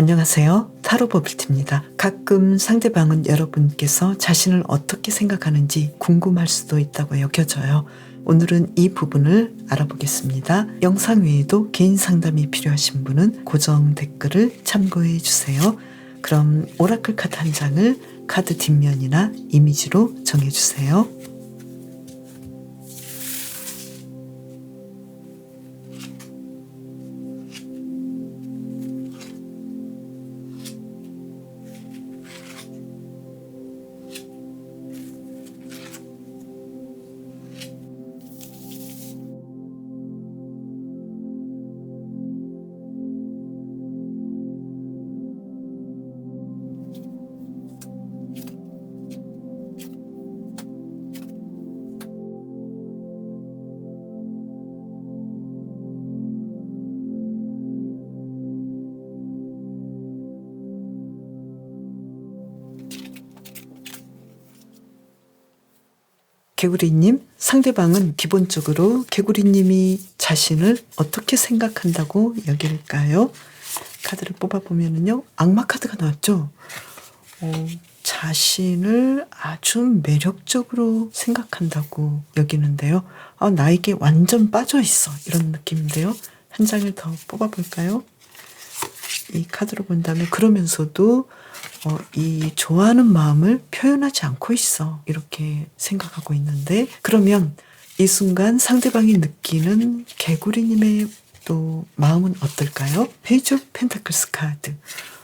안녕하세요. 타로 버블티입니다. 가끔 상대방은 여러분께서 자신을 어떻게 생각하는지 궁금할 수도 있다고 여겨져요. 오늘은 이 부분을 알아보겠습니다. 영상 외에도 개인 상담이 필요하신 분은 고정 댓글을 참고해 주세요. 그럼 오라클 카드 한 장을 카드 뒷면이나 이미지로 정해주세요. 개구리님, 상대방은 기본적으로 개구리님이 자신을 어떻게 생각한다고 여길까요? 카드를 뽑아보면요, 악마 카드가 나왔죠. 자신을 아주 매력적으로 생각한다고 여기는데요. 나에게 완전 빠져있어, 이런 느낌인데요. 한 장을 더 뽑아볼까요? 이 카드로 본다면 그러면서도 이 좋아하는 마음을 표현하지 않고 있어, 이렇게 생각하고 있는데, 그러면 이 순간 상대방이 느끼는 개구리님의 또 마음은 어떨까요? 페이지 오브 펜타클스 카드.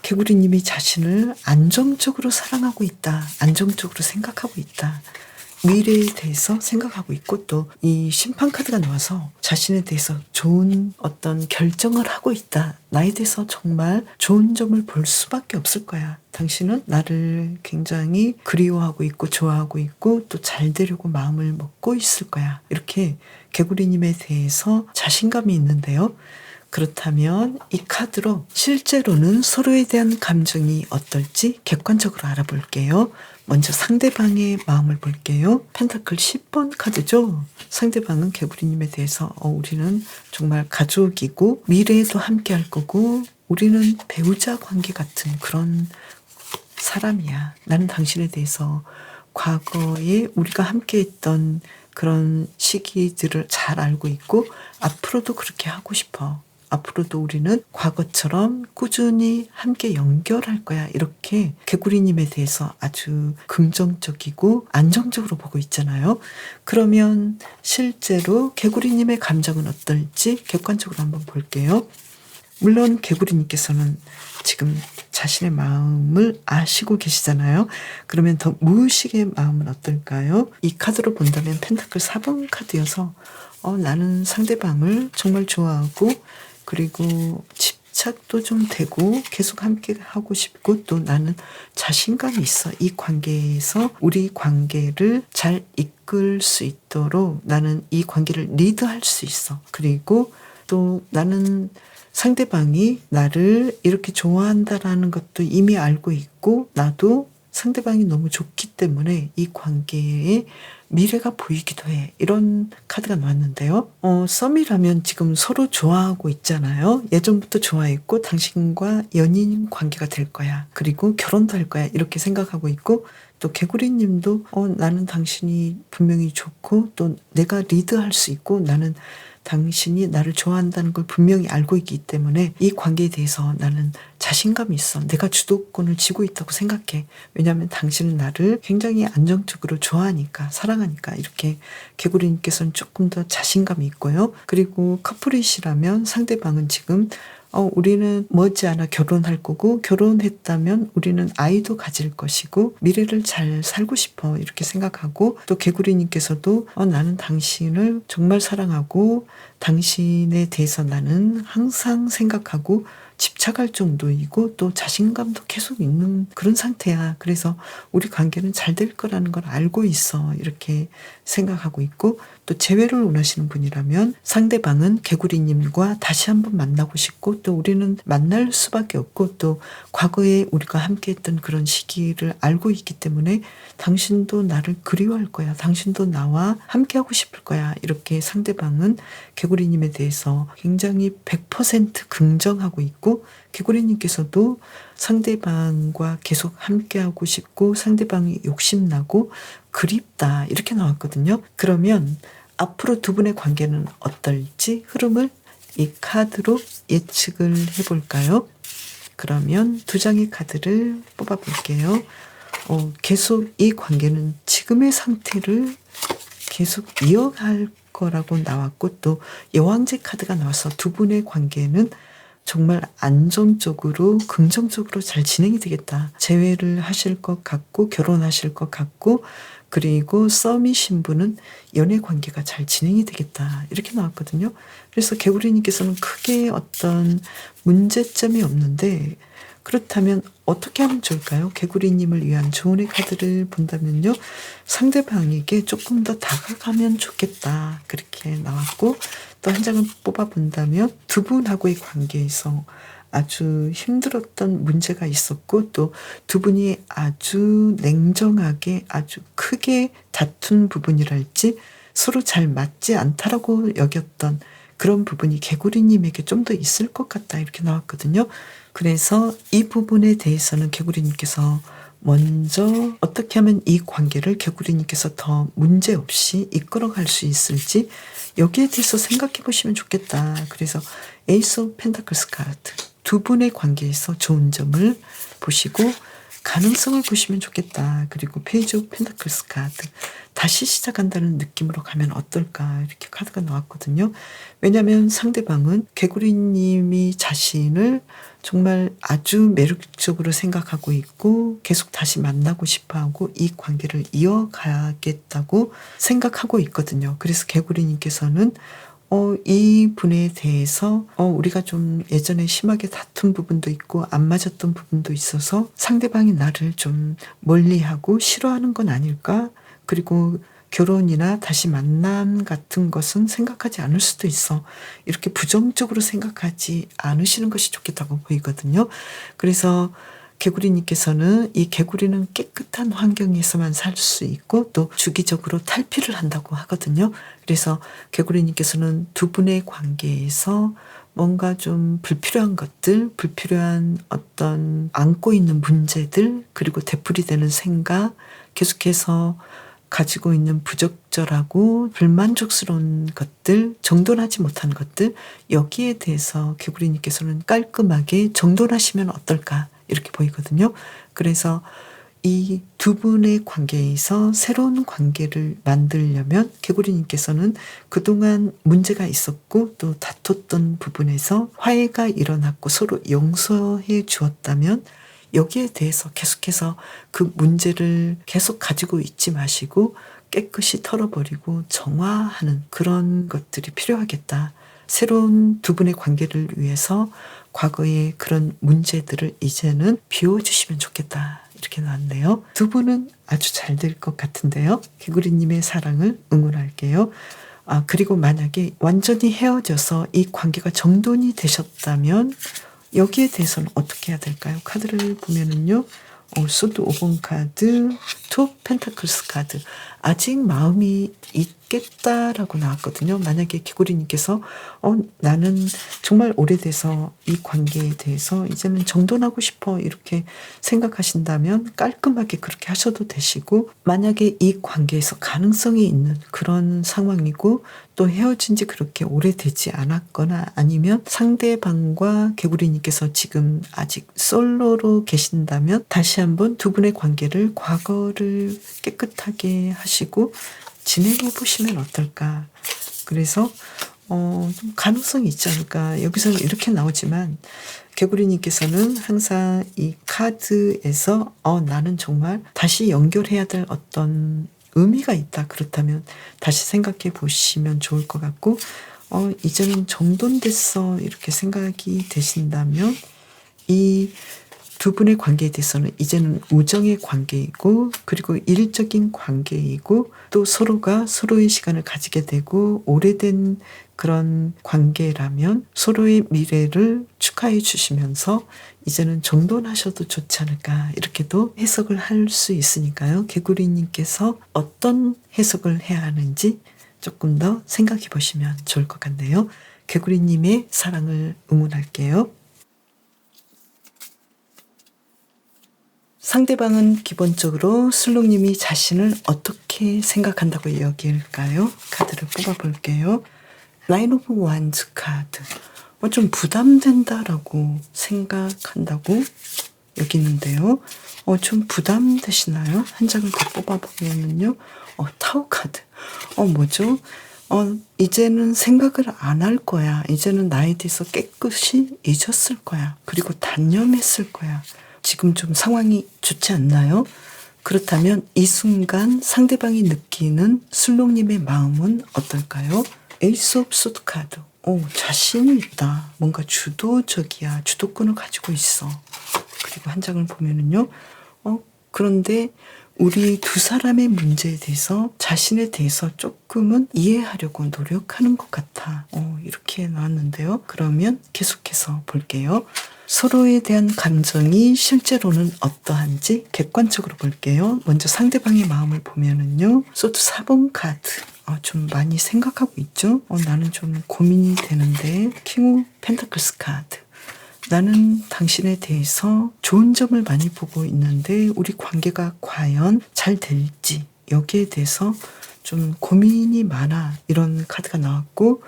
개구리님이 자신을 안정적으로 사랑하고 있다, 안정적으로 생각하고 있다, 미래에 대해서 생각하고 있고, 또 이 심판 카드가 나와서 자신에 대해서 좋은 어떤 결정을 하고 있다. 나에 대해서 정말 좋은 점을 볼 수밖에 없을 거야. 당신은 나를 굉장히 그리워하고 있고 좋아하고 있고 또 잘 되려고 마음을 먹고 있을 거야. 이렇게 개구리님에 대해서 자신감이 있는데요. 그렇다면 이 카드로 실제로는 서로에 대한 감정이 어떨지 객관적으로 알아볼게요. 먼저 상대방의 마음을 볼게요. 펜타클 10번 카드죠. 상대방은 개구리님에 대해서 우리는 정말 가족이고 미래에도 함께 할 거고 우리는 배우자 관계 같은 그런 사람이야. 나는 당신에 대해서 과거에 우리가 함께 했던 그런 시기들을 잘 알고 있고 앞으로도 그렇게 하고 싶어. 앞으로도 우리는 과거처럼 꾸준히 함께 연결할 거야. 이렇게 개구리님에 대해서 아주 긍정적이고 안정적으로 보고 있잖아요. 그러면 실제로 개구리님의 감정은 어떨지 객관적으로 한번 볼게요. 물론 개구리님께서는 지금 자신의 마음을 아시고 계시잖아요. 그러면 더 무의식의 마음은 어떨까요? 이 카드로 본다면 펜타클 4번 카드여서 나는 상대방을 정말 좋아하고 그리고 집착도 좀 되고 계속 함께 하고 싶고 또 나는 자신감이 있어. 이 관계에서 우리 관계를 잘 이끌 수 있도록 나는 이 관계를 리드할 수 있어. 그리고 또 나는 상대방이 나를 이렇게 좋아한다라는 것도 이미 알고 있고 나도 상대방이 너무 좋기 때문에 이 관계에 미래가 보이기도 해. 이런 카드가 나왔는데요. 썸이라면 지금 서로 좋아하고 있잖아요. 예전부터 좋아했고 당신과 연인 관계가 될 거야. 그리고 결혼도 할 거야. 이렇게 생각하고 있고 또 개구리님도 나는 당신이 분명히 좋고 또 내가 리드할 수 있고 나는 당신이 나를 좋아한다는 걸 분명히 알고 있기 때문에 이 관계에 대해서 나는 자신감이 있어. 내가 주도권을 쥐고 있다고 생각해. 왜냐하면 당신은 나를 굉장히 안정적으로 좋아하니까, 사랑하니까. 이렇게 개구리님께서는 조금 더 자신감이 있고요. 그리고 커플이시라면 상대방은 지금 우리는 머지않아 결혼할 거고 결혼했다면 우리는 아이도 가질 것이고 미래를 잘 살고 싶어, 이렇게 생각하고 또 개구리님께서도 나는 당신을 정말 사랑하고 당신에 대해서 나는 항상 생각하고 집착할 정도이고 또 자신감도 계속 있는 그런 상태야. 그래서 우리 관계는 잘 될 거라는 걸 알고 있어. 이렇게 생각하고 있고 또 재회를 원하시는 분이라면 상대방은 개구리님과 다시 한번 만나고 싶고 또 우리는 만날 수밖에 없고 또 과거에 우리가 함께했던 그런 시기를 알고 있기 때문에 당신도 나를 그리워할 거야. 당신도 나와 함께하고 싶을 거야. 이렇게 상대방은 개구리님에 대해서 굉장히 100% 긍정하고 있고 개구리님께서도 상대방과 계속 함께하고 싶고 상대방이 욕심나고 그립다 이렇게 나왔거든요. 그러면 앞으로 두 분의 관계는 어떨지 흐름을 이 카드로 예측을 해볼까요? 그러면 두 장의 카드를 뽑아볼게요. 계속 이 관계는 지금의 상태를 계속 이어갈 거라고 나왔고 또 여왕제 카드가 나와서 두 분의 관계는 정말 안정적으로 긍정적으로 잘 진행이 되겠다. 재회를 하실 것 같고 결혼하실 것 같고 그리고 썸이 신부는 연애 관계가 잘 진행이 되겠다. 이렇게 나왔거든요. 그래서 개구리님께서는 크게 어떤 문제점이 없는데 그렇다면 어떻게 하면 좋을까요? 개구리님을 위한 조언의 카드를 본다면요. 상대방에게 조금 더 다가가면 좋겠다. 그렇게 나왔고 또 한 장을 뽑아본다면 두 분하고의 관계에서 아주 힘들었던 문제가 있었고 또 두 분이 아주 냉정하게 아주 크게 다툰 부분이랄지 서로 잘 맞지 않다라고 여겼던 그런 부분이 개구리님에게 좀 더 있을 것 같다 이렇게 나왔거든요. 그래서 이 부분에 대해서는 개구리님께서 먼저 어떻게 하면 이 관계를 개구리님께서 더 문제없이 이끌어갈 수 있을지 여기에 대해서 생각해 보시면 좋겠다. 그래서 에이스 오브 펜타클스 카드 두 분의 관계에서 좋은 점을 보시고 가능성을 보시면 좋겠다. 그리고 페이지 오브 펜타클스 카드 다시 시작한다는 느낌으로 가면 어떨까 이렇게 카드가 나왔거든요. 왜냐하면 상대방은 개구리님이 자신을 정말 아주 매력적으로 생각하고 있고 계속 다시 만나고 싶어하고 이 관계를 이어가겠다고 생각하고 있거든요. 그래서 개구리님께서는 이 분에 대해서 우리가 좀 예전에 심하게 다툰 부분도 있고 안 맞았던 부분도 있어서 상대방이 나를 좀 멀리하고 싫어하는 건 아닐까? 그리고 결혼이나 다시 만남 같은 것은 생각하지 않을 수도 있어. 이렇게 부정적으로 생각하지 않으시는 것이 좋겠다고 보이거든요. 그래서 개구리님께서는 이 개구리는 깨끗한 환경에서만 살 수 있고 또 주기적으로 탈피를 한다고 하거든요. 그래서 개구리님께서는 두 분의 관계에서 뭔가 좀 불필요한 것들, 불필요한 어떤 안고 있는 문제들, 그리고 되풀이되는 생각, 계속해서 가지고 있는 부적절하고 불만족스러운 것들, 정돈하지 못한 것들, 여기에 대해서 개구리님께서는 깔끔하게 정돈하시면 어떨까 이렇게 보이거든요. 그래서 이 두 분의 관계에서 새로운 관계를 만들려면 개구리님께서는 그동안 문제가 있었고 또 다퉜던 부분에서 화해가 일어났고 서로 용서해 주었다면 여기에 대해서 계속해서 그 문제를 계속 가지고 있지 마시고 깨끗이 털어버리고 정화하는 그런 것들이 필요하겠다. 새로운 두 분의 관계를 위해서 과거의 그런 문제들을 이제는 비워주시면 좋겠다. 이렇게 나왔네요. 두 분은 아주 잘 될 것 같은데요. 개구리님의 사랑을 응원할게요. 그리고 만약에 완전히 헤어져서 이 관계가 정돈이 되셨다면 여기에 대해서는 어떻게 해야 될까요? 카드를 보면은요. 소드 5번 카드, 투 펜타클스 카드. 아직 마음이 있겠다라고 나왔거든요. 만약에 개구리님께서 나는 정말 오래돼서 이 관계에 대해서 이제는 정돈하고 싶어 이렇게 생각하신다면 깔끔하게 그렇게 하셔도 되시고 만약에 이 관계에서 가능성이 있는 그런 상황이고 또 헤어진 지 그렇게 오래되지 않았거나 아니면 상대방과 개구리님께서 지금 아직 솔로로 계신다면 다시 한번 두 분의 관계를 과거를 깨끗하게 하시고 진행해 보시면 어떨까. 그래서 좀 가능성이 있지 않을까. 여기서는 이렇게 나오지만 개구리님께서는 항상 이 카드에서 나는 정말 다시 연결해야 될 어떤 의미가 있다. 그렇다면 다시 생각해 보시면 좋을 것 같고 이제는 정돈됐어 이렇게 생각이 되신다면 이 두 분의 관계에 대해서는 이제는 우정의 관계이고, 그리고 일적인 관계이고, 또 서로가 서로의 시간을 가지게 되고, 오래된 그런 관계라면 서로의 미래를 축하해 주시면서 이제는 정돈하셔도 좋지 않을까, 이렇게도 해석을 할 수 있으니까요. 개구리님께서 어떤 해석을 해야 하는지 조금 더 생각해 보시면 좋을 것 같네요. 개구리님의 사랑을 응원할게요. 상대방은 기본적으로 슬롱님이 자신을 어떻게 생각한다고 여길까요? 카드를 뽑아볼게요. 나인 오브 완즈 카드. 좀 부담된다라고 생각한다고 여기는데요. 좀 부담되시나요? 한 장을 더 뽑아보면요. 타워 카드. 뭐죠? 이제는 생각을 안 할 거야. 이제는 나에 대해서 깨끗이 잊었을 거야. 그리고 단념했을 거야. 지금 좀 상황이 좋지 않나요? 그렇다면 이 순간 상대방이 느끼는 슬롱님의 마음은 어떨까요? 에이스 오브 소드 카드. 자신이 있다. 뭔가 주도적이야. 주도권을 가지고 있어. 그리고 한 장을 보면은요. 그런데 우리 두 사람의 문제에 대해서 자신에 대해서 조금은 이해하려고 노력하는 것 같아. 이렇게 나왔는데요. 그러면 계속해서 볼게요. 서로에 대한 감정이 실제로는 어떠한지 객관적으로 볼게요. 먼저 상대방의 마음을 보면은요. 소드 4번 카드. 좀 많이 생각하고 있죠? 나는 좀 고민이 되는데. 킹 오브 펜타클스 카드. 나는 당신에 대해서 좋은 점을 많이 보고 있는데 우리 관계가 과연 잘 될지 여기에 대해서 좀 고민이 많아, 이런 카드가 나왔고,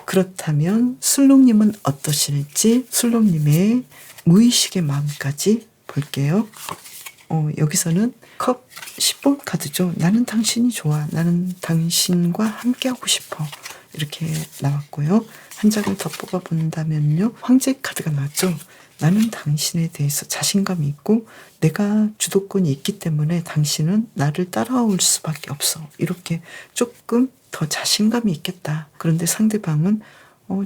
그렇다면 슬롱님은 어떠실지 슬롱님의 무의식의 마음까지 볼게요. 여기서는 컵 10번 카드죠. 나는 당신이 좋아. 나는 당신과 함께하고 싶어. 이렇게 나왔고요. 한 장을 더 뽑아본다면요. 황제 카드가 나왔죠. 나는 당신에 대해서 자신감이 있고 내가 주도권이 있기 때문에 당신은 나를 따라올 수밖에 없어. 이렇게 조금 더 자신감이 있겠다. 그런데 상대방은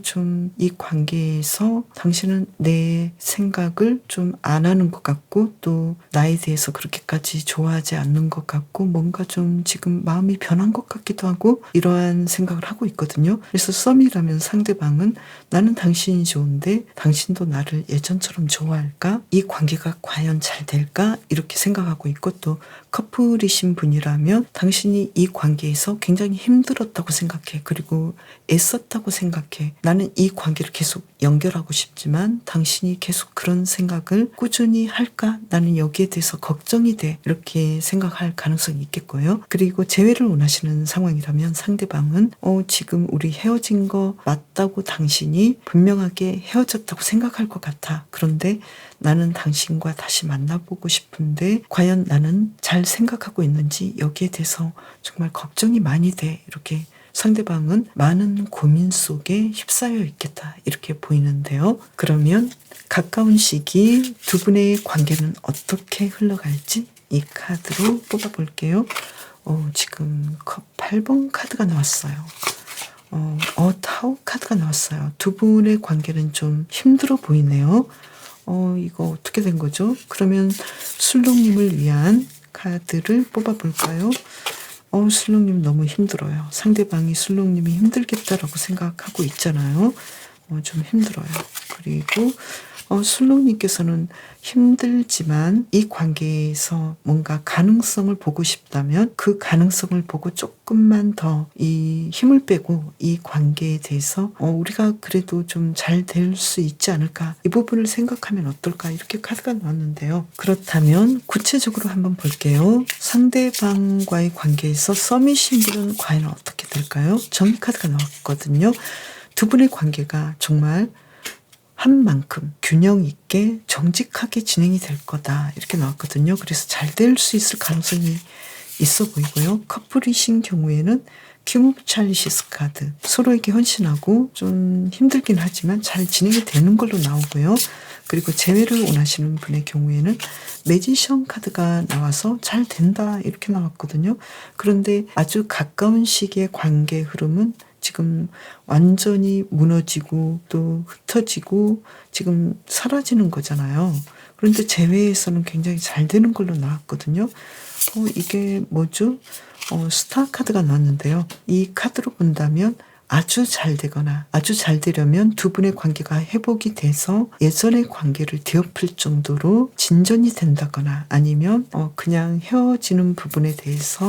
좀 이 관계에서 당신은 내 생각을 좀 안 하는 것 같고 또 나에 대해서 그렇게까지 좋아하지 않는 것 같고 뭔가 좀 지금 마음이 변한 것 같기도 하고 이러한 생각을 하고 있거든요. 그래서 썸이라면 상대방은 나는 당신이 좋은데 당신도 나를 예전처럼 좋아할까? 이 관계가 과연 잘 될까? 이렇게 생각하고 있고 또 커플이신 분이라면 당신이 이 관계에서 굉장히 힘들었다고 생각해. 그리고 애썼다고 생각해. 나는 이 관계를 계속 연결하고 싶지만 당신이 계속 그런 생각을 꾸준히 할까? 나는 여기에 대해서 걱정이 돼. 이렇게 생각할 가능성이 있겠고요. 그리고 재회를 원하시는 상황이라면 상대방은 지금 우리 헤어진 거 맞다고 당신이 분명하게 헤어졌다고 생각할 것 같아. 그런데 나는 당신과 다시 만나보고 싶은데 과연 나는 잘 생각하고 있는지 여기에 대해서 정말 걱정이 많이 돼. 이렇게 상대방은 많은 고민 속에 휩싸여 있겠다. 이렇게 보이는데요. 그러면 가까운 시기 두 분의 관계는 어떻게 흘러갈지 이 카드로 뽑아볼게요. 지금 컵 8번 카드가 나왔어요. 타워 카드가 나왔어요. 두 분의 관계는 좀 힘들어 보이네요. 이거 어떻게 된 거죠? 그러면 슬롱님을 위한 카드를 뽑아볼까요? 슬롱님 너무 힘들어요. 상대방이 슬롱님이 힘들겠다라고 생각하고 있잖아요. 좀 힘들어요. 그리고 슬롱님께서는 힘들지만 이 관계에서 뭔가 가능성을 보고 싶다면 그 가능성을 보고 조금만 더 이 힘을 빼고 이 관계에 대해서 우리가 그래도 좀 잘 될 수 있지 않을까, 이 부분을 생각하면 어떨까, 이렇게 카드가 나왔는데요. 그렇다면 구체적으로 한번 볼게요. 상대방과의 관계에서 썸이신 분은 과연 어떻게 될까요? 정의 카드가 나왔거든요. 두 분의 관계가 정말 한 만큼 균형 있게 정직하게 진행이 될 거다. 이렇게 나왔거든요. 그래서 잘 될 수 있을 가능성이 있어 보이고요. 커플이신 경우에는 킹 오브 찰리시스 카드. 서로에게 헌신하고 좀 힘들긴 하지만 잘 진행이 되는 걸로 나오고요. 그리고 재회를 원하시는 분의 경우에는 매지션 카드가 나와서 잘 된다. 이렇게 나왔거든요. 그런데 아주 가까운 시기의 관계 흐름은 지금 완전히 무너지고 또 흩어지고 지금 사라지는 거잖아요. 그런데 재회에서는 굉장히 잘 되는 걸로 나왔거든요. 이게 뭐죠? 스타 카드가 나왔는데요. 이 카드로 본다면 아주 잘 되거나 아주 잘 되려면 두 분의 관계가 회복이 돼서 예전의 관계를 뒤엎을 정도로 진전이 된다거나 아니면 그냥 헤어지는 부분에 대해서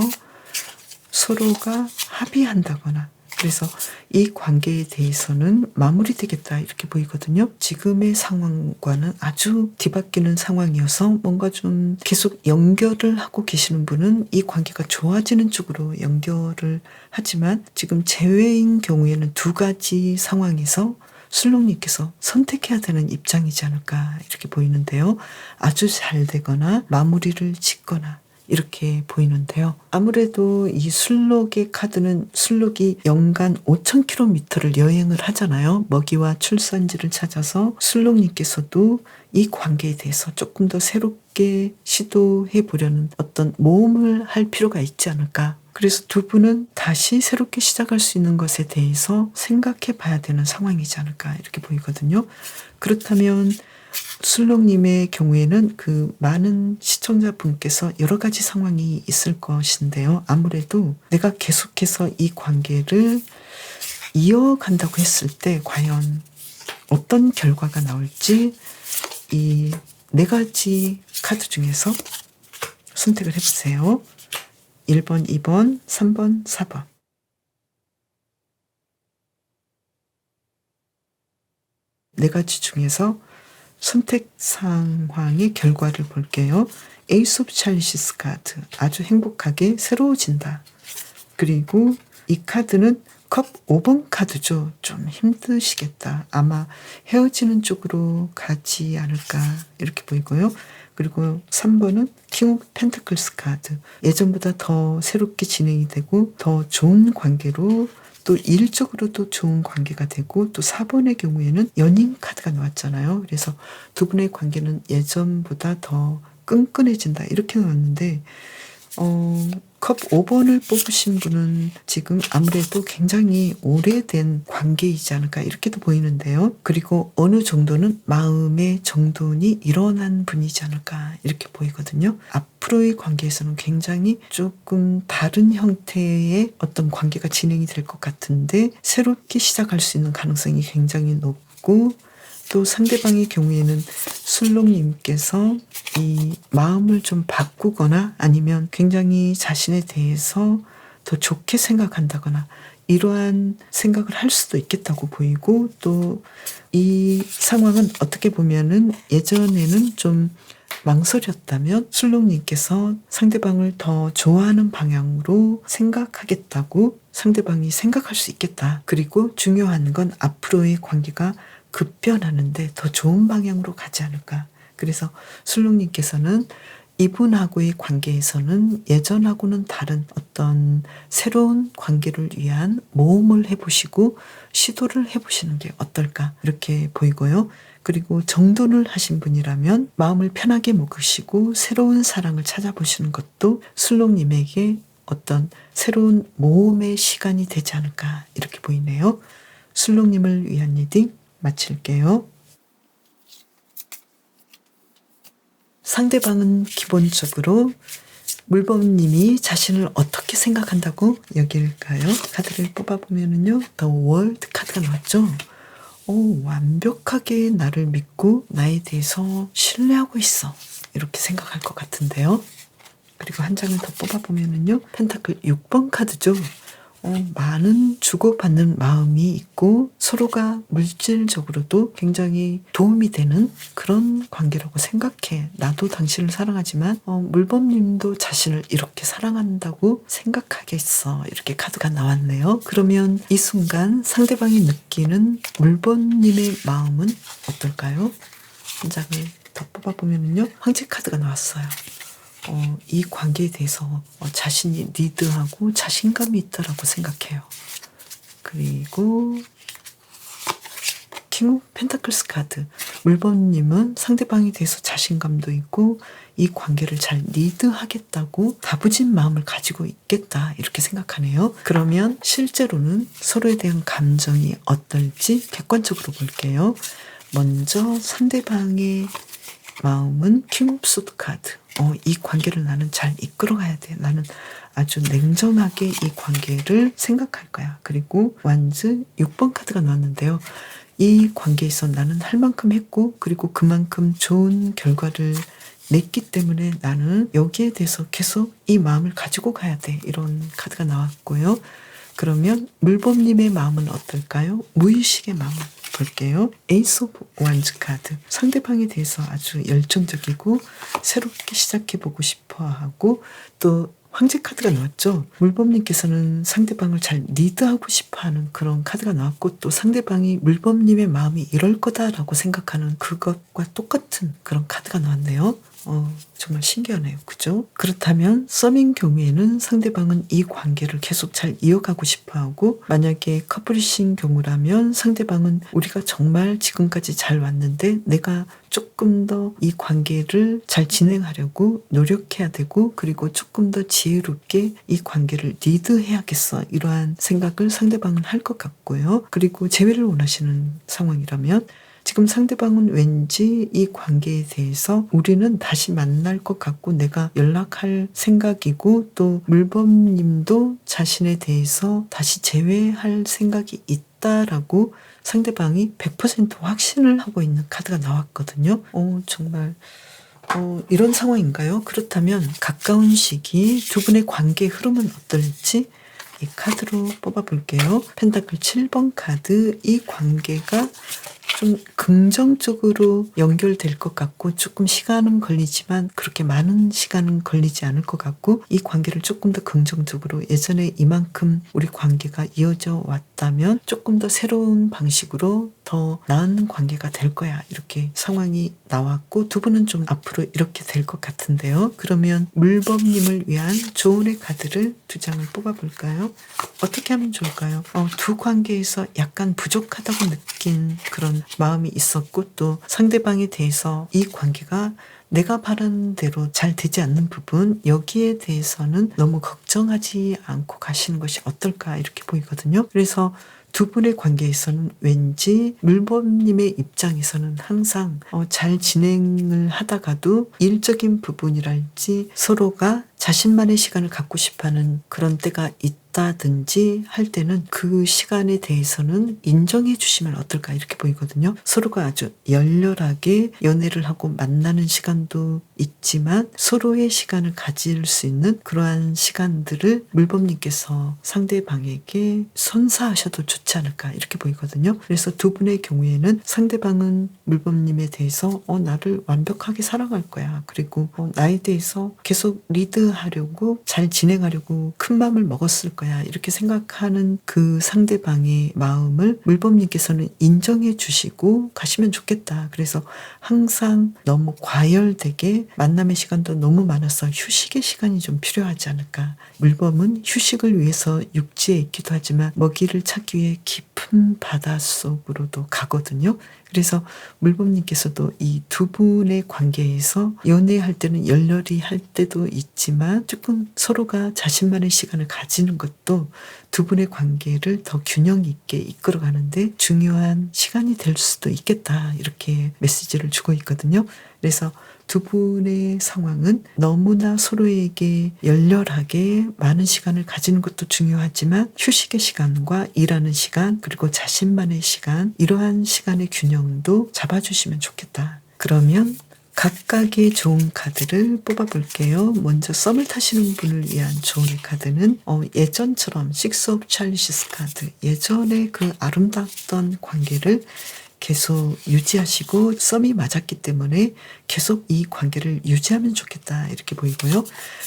서로가 합의한다거나 그래서 이 관계에 대해서는 마무리되겠다 이렇게 보이거든요. 지금의 상황과는 아주 뒤바뀌는 상황이어서 뭔가 좀 계속 연결을 하고 계시는 분은 이 관계가 좋아지는 쪽으로 연결을 하지만 지금 재회인 경우에는 두 가지 상황에서 술록님께서 선택해야 되는 입장이지 않을까 이렇게 보이는데요. 아주 잘 되거나 마무리를 짓거나 이렇게 보이는데요. 아무래도 이 술록의 카드는 술록이 연간 5,000km를 여행을 하잖아요. 먹이와 출산지를 찾아서 술록님께서도 이 관계에 대해서 조금 더 새롭게 시도해 보려는 어떤 모험을 할 필요가 있지 않을까. 그래서 두 분은 다시 새롭게 시작할 수 있는 것에 대해서 생각해 봐야 되는 상황이지 않을까 이렇게 보이거든요. 그렇다면 술록님의 경우에는 그 많은 시청자분께서 여러 가지 상황이 있을 것인데요. 아무래도 내가 계속해서 이 관계를 이어간다고 했을 때 과연 어떤 결과가 나올지 이 네 가지 카드 중에서 선택을 해보세요. 1번, 2번, 3번, 4번. 네 가지 중에서 선택 상황의 결과를 볼게요. 에이스 오브 찰리시스 카드. 아주 행복하게 새로워진다. 그리고 이 카드는 컵 5번 카드죠. 좀 힘드시겠다. 아마 헤어지는 쪽으로 가지 않을까 이렇게 보이고요. 그리고 3번은 킹 오브 펜타클스 카드. 예전보다 더 새롭게 진행이 되고 더 좋은 관계로 또 일적으로도 좋은 관계가 되고 또 4번의 경우에는 연인 카드가 나왔잖아요. 그래서 두 분의 관계는 예전보다 더 끈끈해진다 이렇게 나왔는데 컵 5번을 뽑으신 분은 지금 아무래도 굉장히 오래된 관계이지 않을까 이렇게도 보이는데요. 그리고 어느 정도는 마음의 정돈이 일어난 분이지 않을까 이렇게 보이거든요. 앞으로의 관계에서는 굉장히 조금 다른 형태의 어떤 관계가 진행이 될 것 같은데 새롭게 시작할 수 있는 가능성이 굉장히 높고 또 상대방의 경우에는 술록님께서 이 마음을 좀 바꾸거나 아니면 굉장히 자신에 대해서 더 좋게 생각한다거나 이러한 생각을 할 수도 있겠다고 보이고 또 이 상황은 어떻게 보면은 예전에는 좀 망설였다면 술록님께서 상대방을 더 좋아하는 방향으로 생각하겠다고 상대방이 생각할 수 있겠다. 그리고 중요한 건 앞으로의 관계가 급변하는데 더 좋은 방향으로 가지 않을까. 그래서 술록님께서는 이분하고의 관계에서는 예전하고는 다른 어떤 새로운 관계를 위한 모험을 해보시고 시도를 해보시는 게 어떨까 이렇게 보이고요. 그리고 정돈을 하신 분이라면 마음을 편하게 먹으시고 새로운 사랑을 찾아보시는 것도 술록님에게 어떤 새로운 모험의 시간이 되지 않을까 이렇게 보이네요. 술록님을 위한 리딩 마칠게요. 상대방은 기본적으로 물범님이 자신을 어떻게 생각한다고 여길까요? 카드를 뽑아보면은요, 더 월드 카드가 나왔죠? 완벽하게 나를 믿고 나에 대해서 신뢰하고 있어. 이렇게 생각할 것 같은데요. 그리고 한 장을 더 뽑아보면은요, 펜타클 6번 카드죠. 많은 주고받는 마음이 있고 서로가 물질적으로도 굉장히 도움이 되는 그런 관계라고 생각해. 나도 당신을 사랑하지만 물범님도 자신을 이렇게 사랑한다고 생각하겠어. 이렇게 카드가 나왔네요. 그러면 이 순간 상대방이 느끼는 물범님의 마음은 어떨까요? 한 장을 더 뽑아보면요. 황제 카드가 나왔어요. 이 관계에 대해서 자신이 리드하고 자신감이 있다라고 생각해요. 그리고 킹 오브 펜타클스 카드. 물범님은 상대방에 대해서 자신감도 있고 이 관계를 잘 리드하겠다고 다부진 마음을 가지고 있겠다 이렇게 생각하네요. 그러면 실제로는 서로에 대한 감정이 어떨지 객관적으로 볼게요. 먼저 상대방의 마음은 킹 오브 소드 카드. 이 관계를 나는 잘 이끌어가야 돼. 나는 아주 냉정하게 이 관계를 생각할 거야. 그리고 완즈 6번 카드가 나왔는데요. 이 관계에서 나는 할 만큼 했고, 그리고 그만큼 좋은 결과를 냈기 때문에 나는 여기에 대해서 계속 이 마음을 가지고 가야 돼. 이런 카드가 나왔고요. 그러면 물범님의 마음은 어떨까요? 무의식의 마음을 볼게요. 에이스 오브 완즈 카드. 상대방에 대해서 아주 열정적이고 새롭게 시작해보고 싶어하고, 또 황제 카드가 나왔죠. 물범님께서는 상대방을 잘 리드하고 싶어하는 그런 카드가 나왔고, 또 상대방이 물범님의 마음이 이럴 거다라고 생각하는 그것과 똑같은 그런 카드가 나왔네요. 정말 신기하네요. 그죠? 그렇다면 썸인 경우에는 상대방은 이 관계를 계속 잘 이어가고 싶어하고, 만약에 커플이신 경우라면 상대방은 우리가 정말 지금까지 잘 왔는데 내가 조금 더 이 관계를 잘 진행하려고 노력해야 되고, 그리고 조금 더 지혜롭게 이 관계를 리드해야겠어. 이러한 생각을 상대방은 할 것 같고요. 그리고 재회를 원하시는 상황이라면 지금 상대방은 왠지 이 관계에 대해서 우리는 다시 만날 것 같고 내가 연락할 생각이고, 또 물범님도 자신에 대해서 다시 재회할 생각이 있다라고 상대방이 100% 확신을 하고 있는 카드가 나왔거든요. 정말 이런 상황인가요? 그렇다면 가까운 시기 두 분의 관계 흐름은 어떨지 이 카드로 뽑아볼게요. 펜타클 7번 카드. 이 관계가 좀 긍정적으로 연결될 것 같고, 조금 시간은 걸리지만 그렇게 많은 시간은 걸리지 않을 것 같고, 이 관계를 조금 더 긍정적으로, 예전에 이만큼 우리 관계가 이어져 왔다면 조금 더 새로운 방식으로 더 나은 관계가 될 거야. 이렇게 상황이 나왔고, 두 분은 좀 앞으로 이렇게 될 것 같은데요. 그러면 물범님을 위한 조언의 카드를 2장을 뽑아볼까요? 어떻게 하면 좋을까요? 두 관계에서 약간 부족하다고 느낀 그런 마음이 있었고, 또 상대방에 대해서 이 관계가 내가 바라는 대로 잘 되지 않는 부분, 여기에 대해서는 너무 걱정하지 않고 가시는 것이 어떨까 이렇게 보이거든요. 그래서 두 분의 관계에서는 왠지 물범님의 입장에서는 항상 잘 진행을 하다가도 일적인 부분이랄지 서로가 자신만의 시간을 갖고 싶어하는 그런 때가 있다든지 할 때는 그 시간에 대해서는 인정해 주시면 어떨까 이렇게 보이거든요. 서로가 아주 열렬하게 연애를 하고 만나는 시간도 있지만 서로의 시간을 가질 수 있는 그러한 시간들을 물범님께서 상대방에게 선사하셔도 좋지 않을까 이렇게 보이거든요. 그래서 두 분의 경우에는 상대방은 물범님에 대해서 나를 완벽하게 사랑할 거야. 그리고 나에 대해서 계속 리드하려고 잘 진행하려고 큰 마음을 먹었을 거야. 이렇게 생각하는 그 상대방의 마음을 물범님께서는 인정해 주시고 가시면 좋겠다. 그래서 항상 너무 과열되게 만남의 시간도 너무 많아서 휴식의 시간이 좀 필요하지 않을까. 물범은 휴식을 위해서 육지에 있기도 하지만 먹이를 찾기 위해 깊은 바닷속으로도 가거든요. 그래서 물범님께서도 이 두 분의 관계에서 연애할 때는 열렬히 할 때도 있지만 조금 서로가 자신만의 시간을 가지는 것도 두 분의 관계를 더 균형 있게 이끌어가는데 중요한 시간이 될 수도 있겠다. 이렇게 메시지를 주고 있거든요. 그래서 두 분의 상황은 너무나 서로에게 열렬하게 많은 시간을 가지는 것도 중요하지만 휴식의 시간과 일하는 시간, 그리고 자신만의 시간, 이러한 시간의 균형도 잡아주시면 좋겠다. 그러면 각각의 좋은 카드를 뽑아볼게요. 먼저 썸을 타시는 분을 위한 좋은 카드는 예전처럼 식스 오브 찰리시스 카드. 예전에 그 아름답던 관계를 계속 유지하시고 썸이 맞았기 때문에 계속 이 관계를 유지하면 좋겠다 이렇게 보이고요.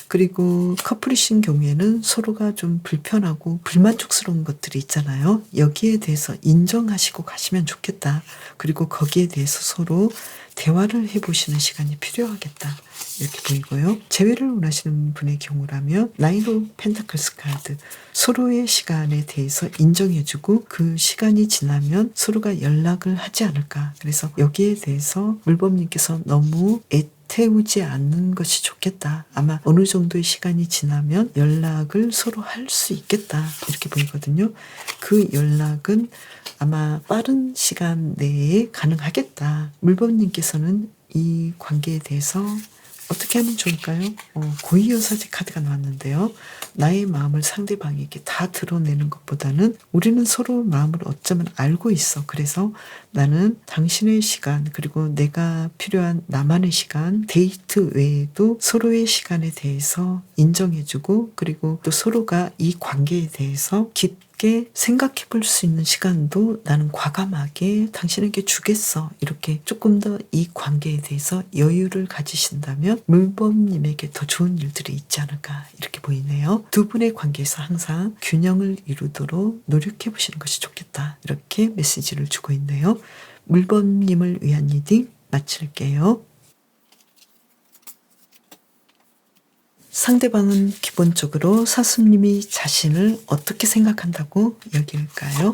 그리고 커플이신 경우에는 서로가 좀 불편하고 불만족스러운 것들이 있잖아요. 여기에 대해서 인정하시고 가시면 좋겠다. 그리고 거기에 대해서 서로 대화를 해보시는 시간이 필요하겠다 이렇게 보이고요. 재회를 원하시는 분의 경우라면 나인 오브 펜타클스 카드. 서로의 시간에 대해서 인정해주고 그 시간이 지나면 서로가 연락을 하지 않을까. 그래서 여기에 대해서 물범님께서 너무 애태우지 않는 것이 좋겠다. 아마 어느 정도의 시간이 지나면 연락을 서로 할 수 있겠다 이렇게 보이거든요. 그 연락은 아마 빠른 시간 내에 가능하겠다. 물범님께서는 이 관계에 대해서 어떻게 하면 좋을까요? 고위여사제 카드가 나왔는데요. 나의 마음을 상대방에게 다 드러내는 것보다는 우리는 서로 마음을 어쩌면 알고 있어. 그래서 나는 당신의 시간, 그리고 내가 필요한 나만의 시간, 데이트 외에도 서로의 시간에 대해서 인정해주고, 그리고 또 서로가 이 관계에 대해서 깊게 생각해 볼 수 있는 시간도 나는 과감하게 당신에게 주겠어. 이렇게 조금 더 이 관계에 대해서 여유를 가지신다면 물범님에게 더 좋은 일들이 있지 않을까 이렇게 보이네요. 두 분의 관계에서 항상 균형을 이루도록 노력해 보시는 것이 좋겠다. 이렇게 메시지를 주고 있네요. 물범님을 위한 리딩 마칠게요. 상대방은 기본적으로 사수님이 자신을 어떻게 생각한다고 여길까요?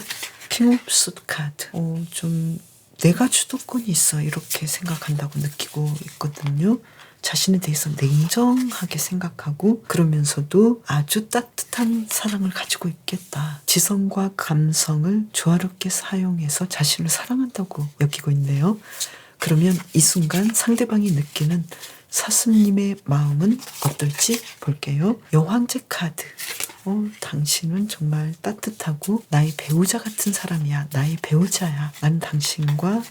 킹 오브 소드 카드. 좀 내가 주도권이 있어 이렇게 생각한다고 느끼고 있거든요. 자신에 대해서 냉정하게 생각하고 그러면서도 아주 따뜻한 사랑을 가지고 있겠다. 지성과 감성을 조화롭게 사용해서 자신을 사랑한다고 여기고 있네요. 그러면 이 순간 상대방이 느끼는 사수님의 마음은 어떨지 볼게요. 여왕제 카드. 당신은 정말 따뜻하고 나의 배우자 같은 사람이야. 나의 배우자야. 나는 당신과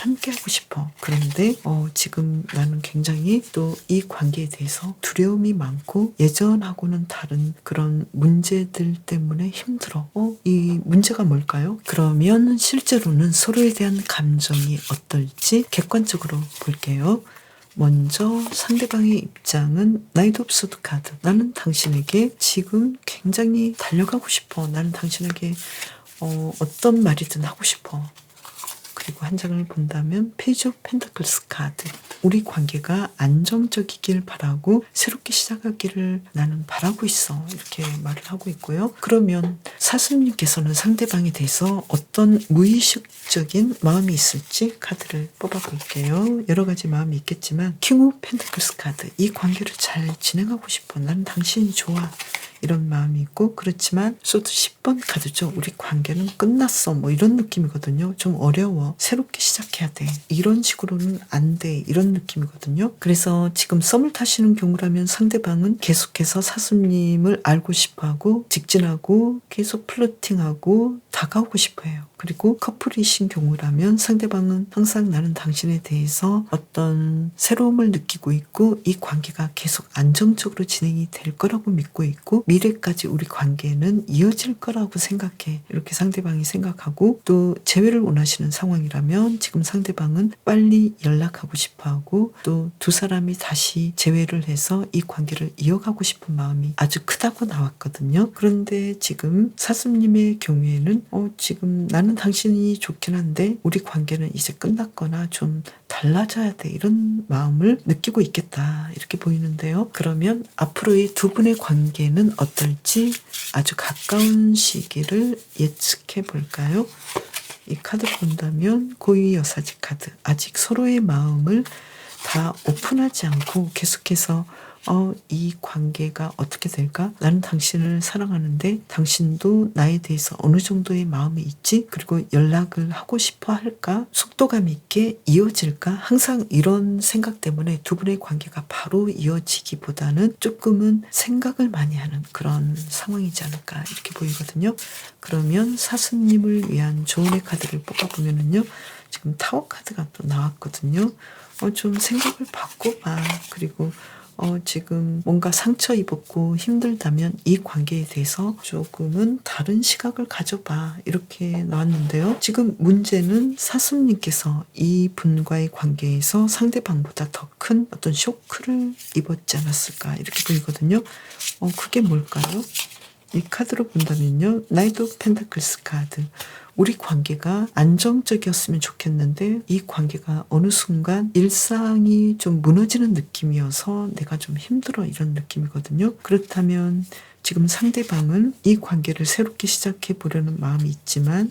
함께하고 싶어. 그런데 지금 나는 굉장히 또 이 관계에 대해서 두려움이 많고 예전하고는 다른 그런 문제들 때문에 힘들어. 이 문제가 뭘까요? 그러면 실제로는 서로에 대한 감정이 어떨지 객관적으로 볼게요. 먼저 상대방의 입장은 나이트 오브 소드 카드. 나는 당신에게 지금 굉장히 달려가고 싶어. 나는 당신에게 어떤 말이든 하고 싶어. 그리고 한 장을 본다면 페이지 오브 펜타클스 카드. 우리 관계가 안정적이길 바라고 새롭게 시작하기를 나는 바라고 있어. 이렇게 말을 하고 있고요. 그러면 사수님께서는 상대방에 대해서 어떤 무의식적인 마음이 있을지 카드를 뽑아볼게요. 여러 가지 마음이 있겠지만 킹 오브 펜타클스 카드. 이 관계를 잘 진행하고 싶어. 나는 당신이 좋아. 이런 마음이 있고, 그렇지만 소드 10번 카드죠. 우리 관계는 끝났어. 뭐 이런 느낌이거든요. 좀 어려워. 새롭게 시작해야 돼. 이런 식으로는 안 돼. 이런 느낌이거든요. 그래서 지금 썸을 타시는 경우라면 상대방은 계속해서 사수님을 알고 싶어하고 직진하고 계속 플러팅하고 다가오고 싶어해요. 그리고 커플이신 경우라면 상대방은 항상 나는 당신에 대해서 어떤 새로움을 느끼고 있고 이 관계가 계속 안정적으로 진행이 될 거라고 믿고 있고 미래까지 우리 관계는 이어질 거라고 생각해. 이렇게 상대방이 생각하고 또 재회를 원하시는 상황이라면 지금 상대방은 빨리 연락하고 싶어하고 또 두 사람이 다시 재회를 해서 이 관계를 이어가고 싶은 마음이 아주 크다고 나왔거든요. 그런데 지금 사수님의 경우에는 지금 나는 당신이 좋긴 한데 우리 관계는 이제 끝났거나 좀 달라져야 돼. 이런 마음을 느끼고 있겠다. 이렇게 보이는데요. 그러면 앞으로의 두 분의 관계는 어떨지 아주 가까운 시기를 예측해 볼까요? 이 카드를 본다면 고위 여사제 카드. 아직 서로의 마음을 다 오픈하지 않고 계속해서 이 관계가 어떻게 될까? 나는 당신을 사랑하는데 당신도 나에 대해서 어느 정도의 마음이 있지? 그리고 연락을 하고 싶어 할까? 속도감 있게 이어질까? 항상 이런 생각 때문에 두 분의 관계가 바로 이어지기보다는 조금은 생각을 많이 하는 그런 상황이지 않을까 이렇게 보이거든요. 그러면 사수님을 위한 조언의 카드를 뽑아보면은요. 지금 타워 카드가 또 나왔거든요. 좀 생각을 바꿔봐. 그리고 지금 뭔가 상처 입었고 힘들다면 이 관계에 대해서 조금은 다른 시각을 가져봐. 이렇게 나왔는데요. 지금 문제는 사수님께서 이 분과의 관계에서 상대방보다 더 큰 어떤 쇼크를 입었지 않았을까 이렇게 보이거든요. 그게 뭘까요? 이 카드로 본다면요. 나이트 오브 펜타클스 카드. 우리 관계가 안정적이었으면 좋겠는데 이 관계가 어느 순간 일상이 좀 무너지는 느낌이어서 내가 좀 힘들어 이런 느낌이거든요. 그렇다면 지금 상대방은 이 관계를 새롭게 시작해 보려는 마음이 있지만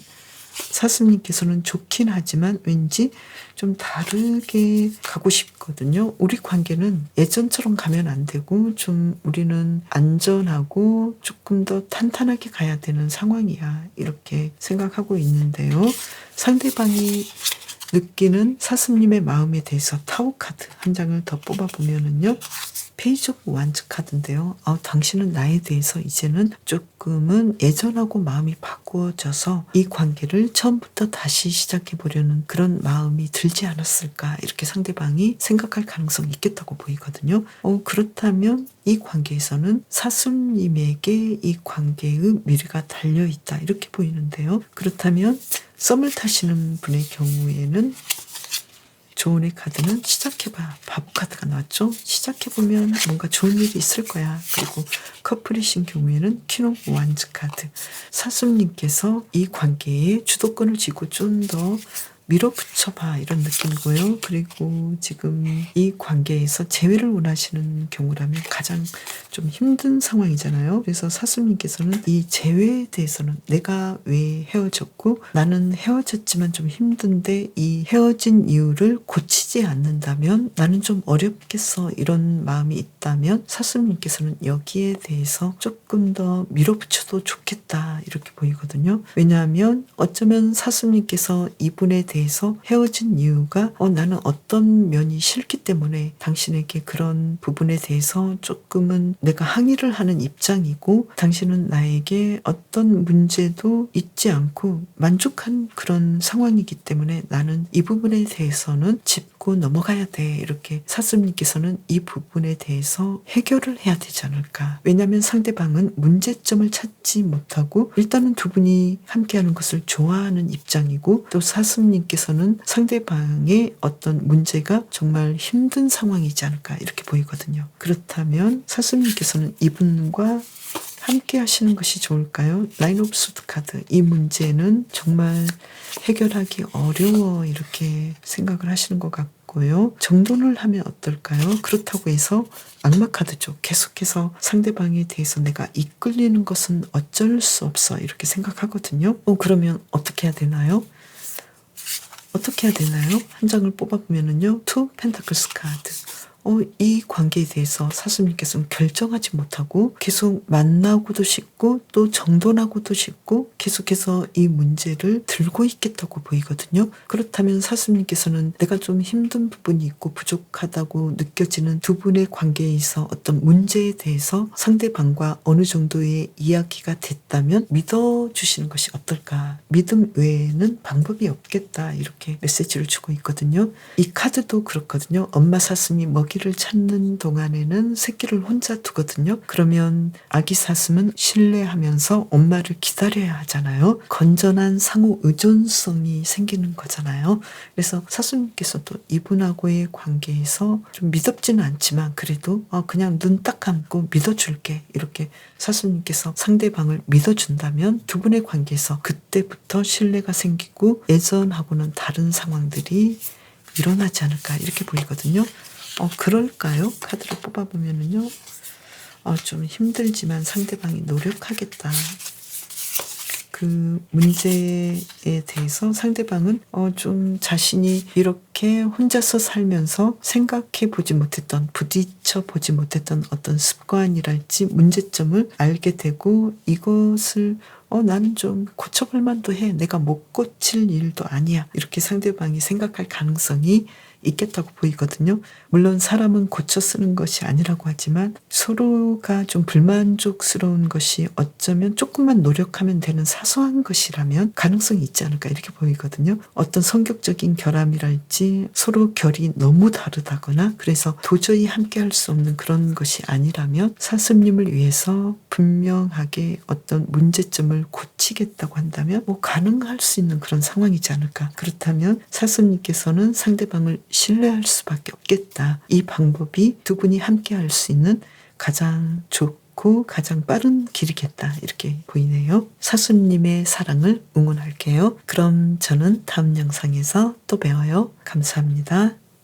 사수님께서는 좋긴 하지만 왠지 좀 다르게 가고 싶거든요. 우리 관계는 예전처럼 가면 안 되고 좀 우리는 안전하고 조금 더 탄탄하게 가야 되는 상황이야. 이렇게 생각하고 있는데요. 상대방이 느끼는 사슴님의 마음에 대해서 타로 카드 한 장을 더 뽑아보면은요. 페이지 오브 완즈 카드인데요. 당신은 나에 대해서 이제는 조금은 예전하고 마음이 바꾸어져서 이 관계를 처음부터 다시 시작해보려는 그런 마음이 들지 않았을까, 이렇게 상대방이 생각할 가능성이 있겠다고 보이거든요. 그렇다면 이 관계에서는 사슴님에게 이 관계의 미래가 달려있다, 이렇게 보이는데요. 그렇다면 썸을 타시는 분의 경우에는 조언의 카드는 시작해봐. 바보 카드가 나왔죠. 시작해보면 뭔가 좋은 일이 있을 거야. 그리고 커플이신 경우에는 퀸 오브 완즈 카드. 사슴님께서 이 관계에 주도권을 쥐고 좀 더 밀어붙여봐, 이런 느낌이고요. 그리고 지금 이 관계에서 재회를 원하시는 경우라면 가장 좀 힘든 상황이잖아요. 그래서 사슴님께서는 이 재회에 대해서는 내가 왜 헤어졌고 나는 헤어졌지만 좀 힘든데 이 헤어진 이유를 고치지 않는다면 나는 좀 어렵겠어, 이런 마음이 있다면 사슴님께서는 여기에 대해서 조금 더 밀어붙여도 좋겠다, 이렇게 보이거든요. 왜냐하면 어쩌면 사슴님께서 이분에 대해서 헤어진 이유가 나는 어떤 면이 싫기 때문에 당신에게 그런 부분에 대해서 조금은 내가 항의를 하는 입장이고, 당신은 나에게 어떤 문제도 있지 않고 만족한 그런 상황이기 때문에 나는 이 부분에 대해서는 짚고 넘어가야 돼, 이렇게 사슴님께서는 이 부분에 대해서 해결을 해야 되지 않을까. 왜냐하면 상대방은 문제점을 찾지 못하고 일단은 두 분이 함께하는 것을 좋아하는 입장이고, 또 사슴님께서는 상대방의 어떤 문제가 정말 힘든 상황이지 않을까, 이렇게 보이거든요. 그렇다면 사슴님께서는 이분과 함께 하시는 것이 좋을까요? 나인 오브 소드 카드. 이 문제는 정말 해결하기 어려워, 이렇게 생각을 하시는 것 같고요. 정돈을 하면 어떨까요? 그렇다고 해서 악마 카드죠. 계속해서 상대방에 대해서 내가 이끌리는 것은 어쩔 수 없어, 이렇게 생각하거든요. 그러면 어떻게 해야 되나요? 한 장을 뽑아보면은요. 투 펜타클스 카드. 이 관계에 대해서 사슴님께서는 결정하지 못하고 계속 만나고도 싶고 또 정돈하고도 싶고 계속해서 이 문제를 들고 있겠다고 보이거든요. 그렇다면 사슴님께서는 내가 좀 힘든 부분이 있고 부족하다고 느껴지는 두 분의 관계에 있어 어떤 문제에 대해서 상대방과 어느 정도의 이야기가 됐다면 믿어주시는 것이 어떨까. 믿음 외에는 방법이 없겠다, 이렇게 메시지를 주고 있거든요. 이 카드도 그렇거든요. 엄마 사슴이 먹이를 찾는 동안에는 새끼를 혼자 두거든요. 그러면 아기 사슴은 신뢰하면서 엄마를 기다려야 하잖아요. 건전한 상호 의존성이 생기는 거잖아요. 그래서 사슴님께서도 이분하고의 관계에서 좀 미덥지는 않지만 그래도 그냥 눈 딱 감고 믿어줄게, 이렇게 사슴님께서 상대방을 믿어준다면 두 분의 관계에서 그때부터 신뢰가 생기고 예전하고는 다른 상황들이 일어나지 않을까, 이렇게 보이거든요. 그럴까요? 카드를 뽑아보면은요. 좀 힘들지만 상대방이 노력하겠다. 그 문제에 대해서 상대방은 좀 자신이 이렇게 혼자서 살면서 생각해 보지 못했던, 부딪혀 보지 못했던 어떤 습관이랄지 문제점을 알게 되고 이것을 나는 좀 고쳐볼 만도 해. 내가 못 고칠 일도 아니야. 이렇게 상대방이 생각할 가능성이 있겠다고 보이거든요. 물론 사람은 고쳐 쓰는 것이 아니라고 하지만 서로가 좀 불만족스러운 것이 어쩌면 조금만 노력하면 되는 사소한 것이라면 가능성이 있지 않을까, 이렇게 보이거든요. 어떤 성격적인 결함이랄지 서로 결이 너무 다르다거나 그래서 도저히 함께 할 수 없는 그런 것이 아니라면 사슴님을 위해서 분명하게 어떤 문제점을 고치겠다고 한다면 가능할 수 있는 그런 상황이지 않을까. 그렇다면 사슴님께서는 상대방을 신뢰할 수밖에 없겠다. 이 방법이 두 분이 함께 할 수 있는 가장 좋고 가장 빠른 길이겠다, 이렇게 보이네요. 사슴님의 사랑을 응원할게요. 그럼 저는 다음 영상에서 또 봬요. 감사합니다.